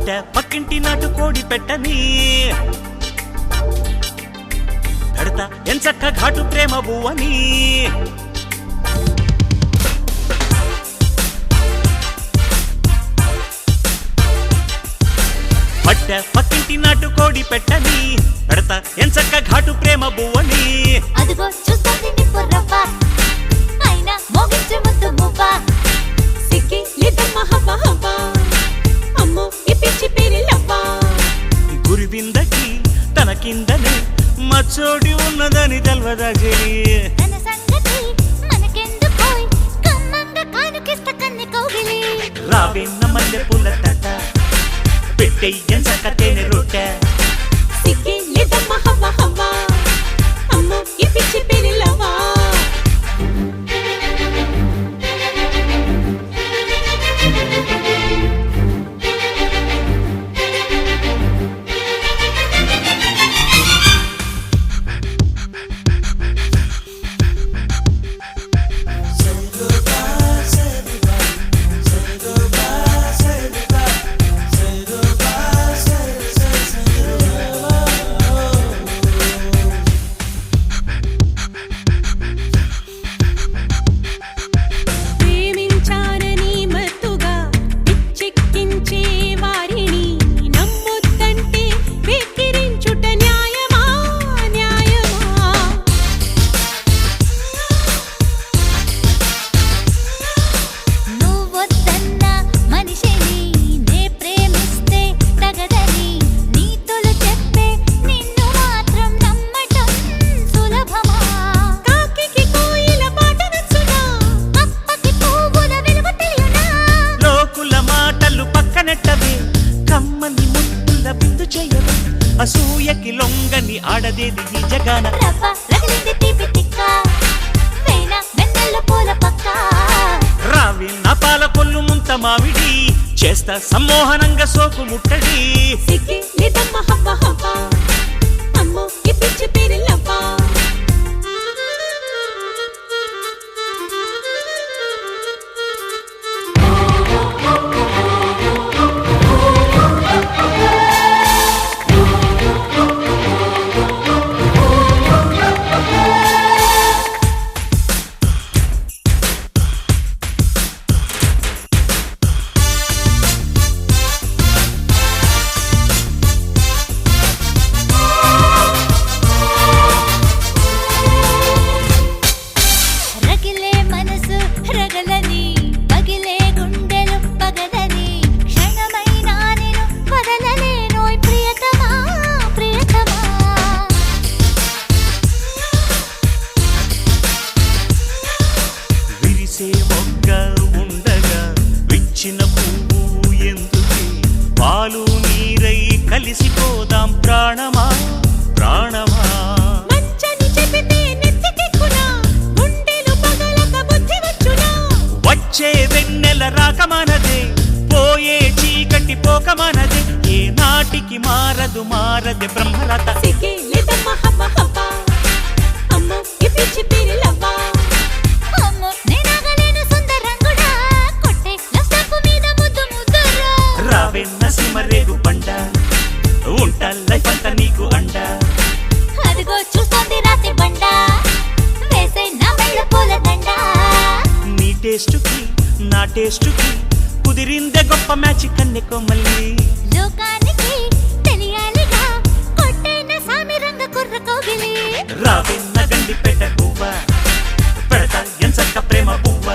పట్ట పక్కింటి నాటు కోడి పెట్టని పెడతా ఎంచక్క ఘాటు ప్రేమ బువ్వని పట్ట పక్కింటి నాటు కోడి పెట్టని పెడతా ఎంచక్క ఘాటు ప్రేమ బువ్వని అదిగో చూస్తుంది నిప్పురవ్వ అయినా మోగించే ముద్దు మువ్వ సిక్కి లేదమ్మ హవ్వ హవ్వ అమ్మో ఈ పిచ్చి పేరిలవ్వ గురివిందకి తన కిందనే మచ్చోడి ఉన్నదని తెల్వదాజని తన సంగతి మనకెందుకోయ్ కమ్మంగా కానుకిస్త కన్నె కౌగిలి రావిన్న మల్లె పూల తట పెట్టెయ్యంచక్క తేనె రొట్టె సిక్కి లేదమ్మ హవ్వ హవ్వ అమ్మో ఈ పిచ్చి పేరిలవ్వ అసూయకి లొంగని ఆడదేది ఈ జగాన రవ్వ రగిలింది తీపి తిక్క వేణ వెన్నెల పూల పక్క రావి నా పాల కొల్లు ముంత మావిడి చేస్తా సమ్మోహనంగా సోకు ముట్టడి సిక్కి లేదమ్మ హవ్వ హవ్వ అమ్మో ఈ పిచ్చి పేరిలవ్వ విచ్చిన పువ్వు ఎందుకే పాలు నీరై కలిసిపోదాం ప్రాణమా ప్రాణమా మంచని చెబితే నెత్తికెక్కునా గుండెలు పగలక బుద్ధి వచ్చునా వచ్చే వెన్నెల రాకమానదే పోయే చీకటి పోకమానదే ఏ నాటికి మారదు మారదే బ్రహ్మరథ సిక్కి లేదమ్మ హవ్వ హవ్వ అమ్మో ఈ పిచ్చి పేరిలవ్వ అమ్మో నేనాగలేను సుందరంగుడా కొట్టే లస్టకు మీద ముద్దు ముద్దురా రావెన్న సిమరేగు పండ ఉంటా లైఫ్ అంతా నీకు అండ అదిగో చూస్తోంది రాతి బండ వేసే నా మెళ్ళ పూల దండ నీ టేస్టుకి నా టేస్టుకి కుదిరిందే గొప్ప మ్యాచ్ కన్నె కొమ్మల్లి లోకానికి తెలియాలిగా కొట్టైన సామి రంగ కుర్ర కోగిలి రావెన్న గండి పెట్ట పువ్వ పెడతా ఎంచక్క ప్రేమ పువ్వ